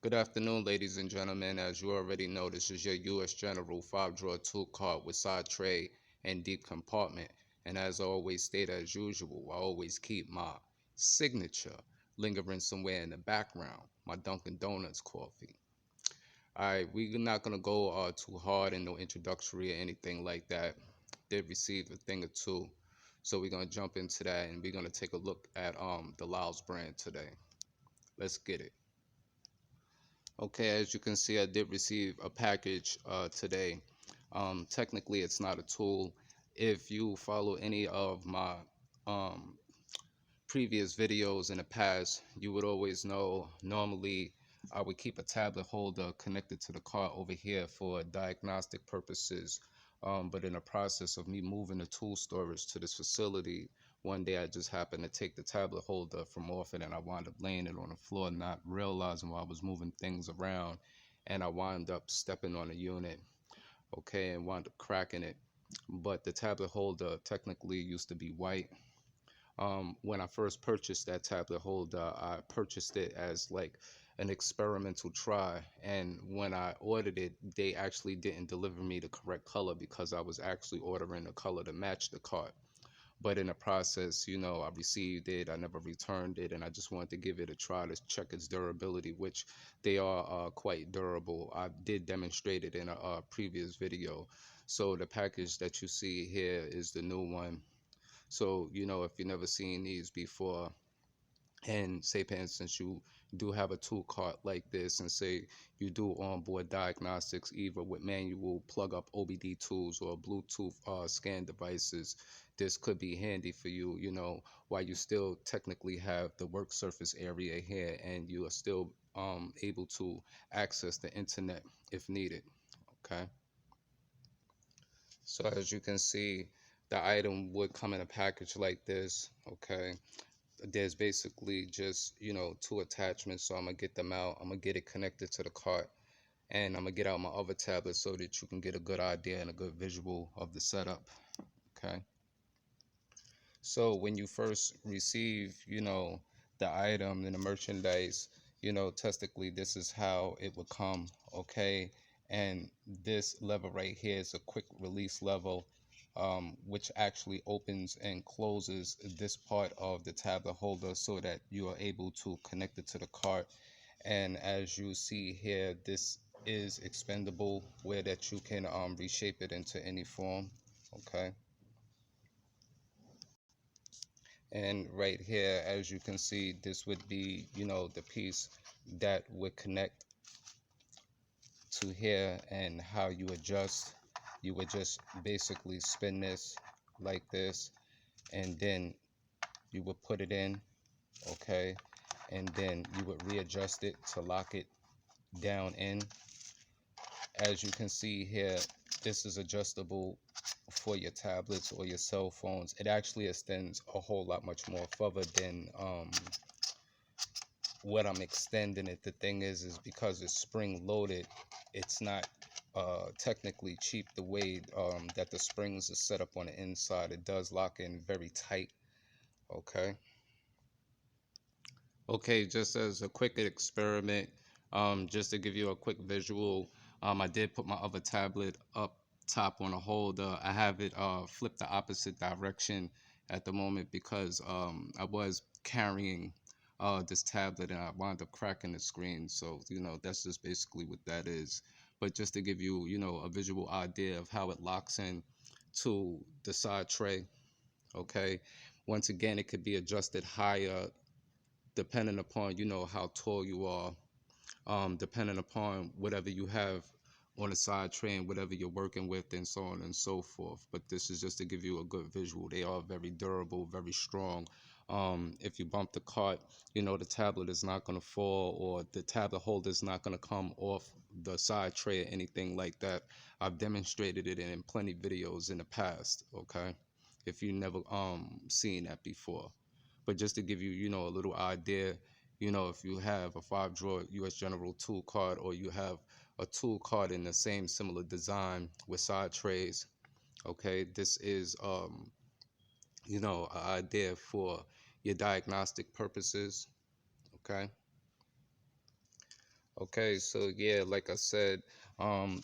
Good afternoon, ladies and gentlemen. As you already know, this is your US General 5-drawer tool cart with side tray and deep compartment. And as I always state, as usual, I always keep my signature lingering somewhere in the background, my Dunkin' Donuts coffee. Alright, we're not going to go too hard in no introductory or anything like that. Did receive a thing or two. So we're going to jump into that and we're going to take a look at the Laos brand today. Let's get it. Okay, as you can see, I did receive a package today. Technically, it's not a tool. If you follow any of my um, previous videos in the past, you would always know normally I would keep a tablet holder connected to the car over here for diagnostic purposes. But in the process of me moving the tool storage to this facility, one day I just happened to take the tablet holder from off it and I wound up laying it on the floor, not realizing while I was moving things around. And I wound up stepping on a unit, okay, and wound up cracking it. But the tablet holder technically used to be white. When I first purchased that tablet holder, I purchased it as like an experimental try. And when I ordered it, they actually didn't deliver me the correct color because I was actually ordering the color to match the cart. But in the process, I received it, I never returned it, and I just wanted to give it a try to check its durability, which they are quite durable. I did demonstrate it in a previous video. So the package that you see here is the new one. So, if you've never seen these before, and say, for instance, you do have a tool cart like this, and say you do onboard diagnostics either with manual plug up OBD tools or Bluetooth scan devices, this could be handy for you, while you still technically have the work surface area here and you are still able to access the internet if needed. Okay. So as you can see, the item would come in a package like this. Okay, there's basically just two attachments, so I'm gonna get them out. I'm gonna get it connected to the cart, and I'm gonna get out my other tablet so that you can get a good idea and a good visual of the setup. Okay, so when you first receive the item and the merchandise, technically this is how it would come. Okay, and this lever right here is a quick release level, which actually opens and closes this part of the tablet holder so that you are able to connect it to the cart. And as you see here, this is expendable, where that you can reshape it into any form. Okay, and right here, as you can see, this would be the piece that would connect to here. And how you adjust, you would just basically spin this like this, and then you would put it in. Okay, and then you would readjust it to lock it down in. As you can see here, this is adjustable for your tablets or your cell phones. It actually extends a whole lot much more further than what I'm extending it. The thing is because it's spring loaded, it's not technically cheap the way that the springs are set up on the inside. It does lock in very tight. Okay. Okay, just as a quick experiment, just to give you a quick visual, I did put my other tablet up top on a holder. I have it flipped the opposite direction at the moment because I was carrying this tablet and I wound up cracking the screen. So, that's just basically what that is. But just to give you, a visual idea of how it locks in to the side tray, okay? Once again, it could be adjusted higher depending upon how tall you are, depending upon whatever you have on the side tray and whatever you're working with, and so on and so forth. But this is just to give you a good visual. They are very durable, very strong. If you bump the cart, the tablet is not going to fall, or the tablet holder is not going to come off the side tray or anything like that. I've demonstrated it in plenty videos in the past. Okay, if you never seen that before. But just to give you, a little idea, if you have a 5-drawer US General tool cart, or you have a tool cart in the same similar design with side trays, okay, this is, an idea for your diagnostic purposes, okay? Okay, so yeah, like I said, um,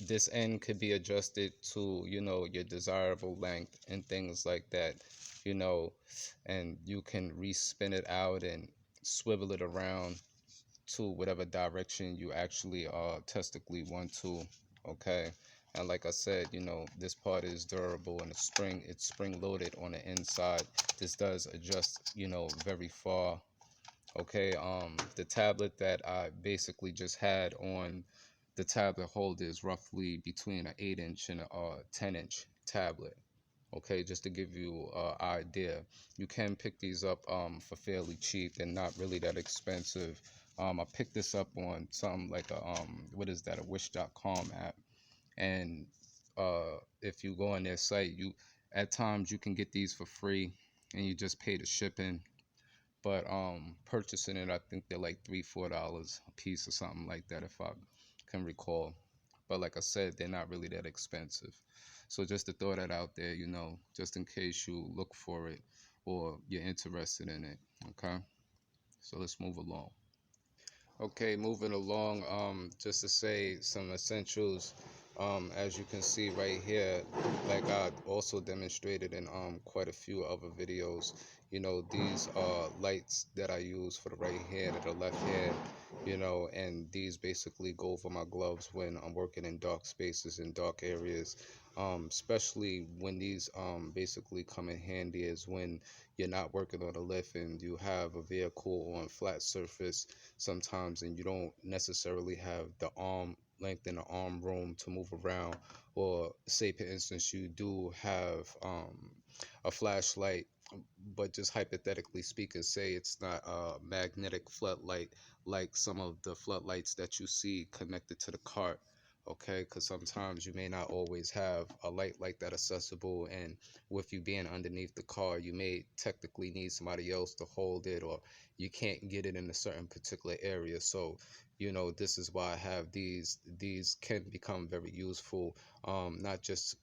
this end could be adjusted to, your desirable length and things like that, you know, and you can respin it out and swivel it around to whatever direction you actually testically want to. Okay, and like I said, this part is durable, and it's spring loaded on the inside. This does adjust, very far. Okay, the tablet that I basically just had on the tablet holder is roughly between an 8-inch and a 10-inch tablet. Okay, just to give you an idea, you can pick these up for fairly cheap. They're not really that expensive. I picked this up on something like a what is that, a wish.com app. And if you go on their site, you at times you can get these for free, and you just pay the shipping. But purchasing it, I think they're like $3-4 a piece or something like that, if I can recall. But like I said, they're not really that expensive. So just to throw that out there, just in case you look for it or you're interested in it. Okay, so let's move along. Okay, moving along, just to say some essentials. As you can see right here, like I also demonstrated in quite a few other videos, these are lights that I use for the right hand and the left hand, and these basically go over my gloves when I'm working in dark spaces and dark areas. Especially when these basically come in handy is when you're not working on a lift and you have a vehicle on flat surface sometimes, and you don't necessarily have the arm length and the arm room to move around, or say for instance you do have a flashlight, but just hypothetically speaking, say it's not a magnetic floodlight like some of the floodlights that you see connected to the cart. Okay, because sometimes you may not always have a light like that accessible, and with you being underneath the car, you may technically need somebody else to hold it, or you can't get it in a certain particular area. So this is why I have these can become very useful, not just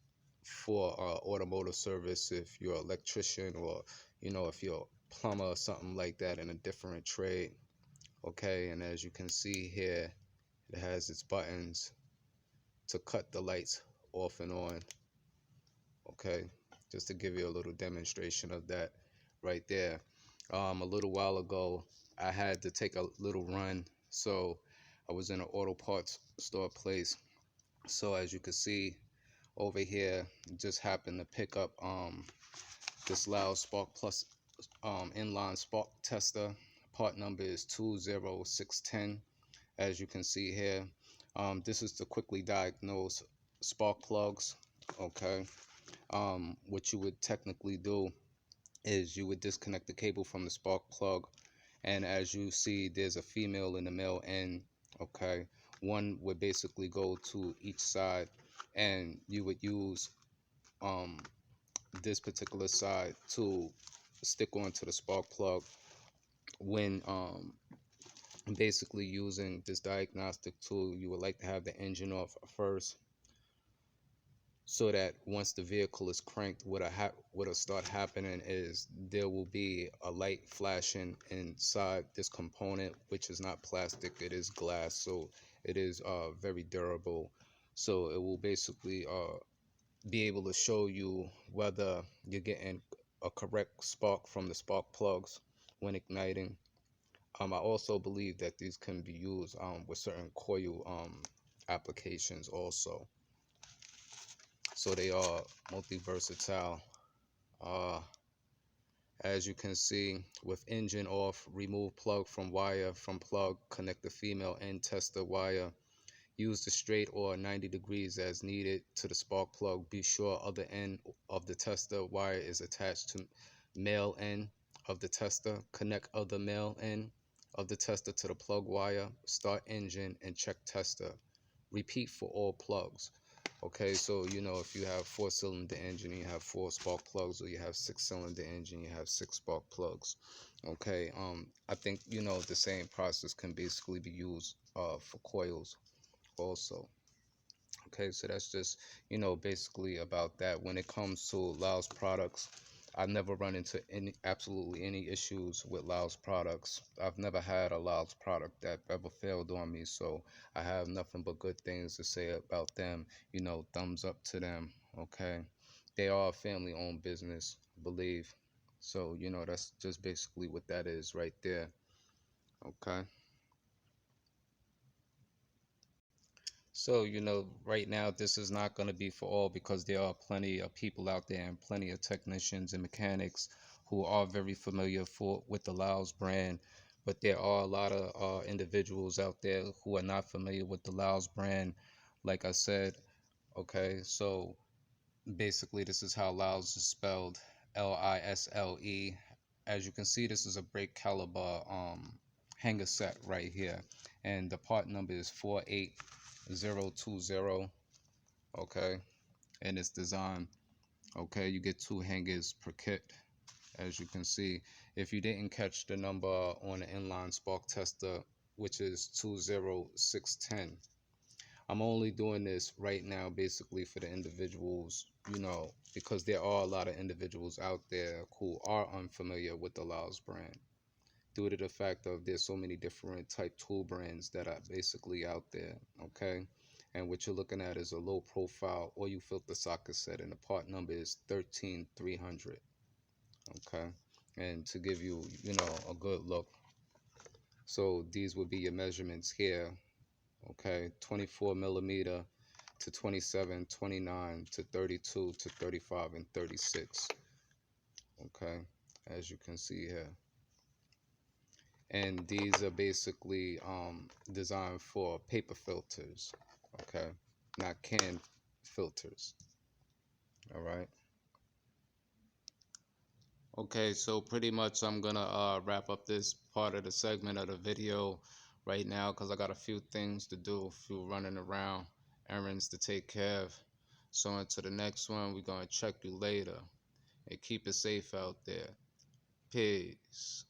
for automotive service if you're an electrician, or if you're a plumber or something like that in a different trade. Okay, and as you can see here, it has its buttons to cut the lights off and on. Okay, just to give you a little demonstration of that right there. A little while ago, I had to take a little run, so I was in an auto parts store place. So as you can see over here, just happened to pick up this loud spark plus inline spark tester. Part number is 20610. As you can see here, this is to quickly diagnose spark plugs. Okay, what you would technically do is you would disconnect the cable from the spark plug, and as you see, there's a female and a male end. Okay, one would basically go to each side, and you would use um, this particular side to stick onto the spark plug when basically using this diagnostic tool. You would like to have the engine off first, so that once the vehicle is cranked, what'll start happening is there will be a light flashing inside this component, which is not plastic, it is glass, so it is very durable. So it will basically be able to show you whether you're getting a correct spark from the spark plugs when igniting. I also believe that these can be used with certain coil applications also. So they are multi-versatile. Uh, as you can see, with engine off, remove plug from wire from plug, connect the female end tester wire. Use the straight or 90 degrees as needed to the spark plug. Be sure other end of the tester wire is attached to male end of the tester. Connect other male end of the tester to the plug wire. Start engine and check tester. Repeat for all plugs. Okay, so if you have 4-cylinder engine, you have 4 spark plugs, or you have 6-cylinder engine, you have 6 spark plugs. Okay, I think the same process can basically be used for coils also. Okay, so that's just basically about that. When it comes to Laos products, I never run into absolutely any issues with Laos products. I've never had a Laos product that ever failed on me, so I have nothing but good things to say about them. Thumbs up to them. Okay, they are a family-owned business, I believe. So that's just basically what that is right there. Okay. So, right now, this is not going to be for all because there are plenty of people out there and plenty of technicians and mechanics who are very familiar with the Laos brand. But there are a lot of individuals out there who are not familiar with the Laos brand. Like I said, okay, so basically, this is how Laos is spelled, Lisle. As you can see, this is a brake caliber hanger set right here, and the part number is 48020. Okay, and it's designed. Okay, you get 2 hangers per kit, as you can see. If you didn't catch the number on the inline spark tester, which is 20610, I'm only doing this right now basically for the individuals, because there are a lot of individuals out there who are unfamiliar with the Laos brand due to the fact of there's so many different type tool brands that are basically out there, okay? And what you're looking at is a low profile oil filter socket set, and the part number is 13300, okay? And to give you, a good look, so these would be your measurements here, okay? 24 millimeter to 27, 29 to 32 to 35 and 36, okay, as you can see here. And these are basically designed for paper filters, okay, not can filters. All right. Okay, so pretty much I'm gonna wrap up this part of the segment of the video right now because I got a few things to do, a few running around errands to take care of. So until the next one, we're gonna check you later and keep it safe out there. Peace.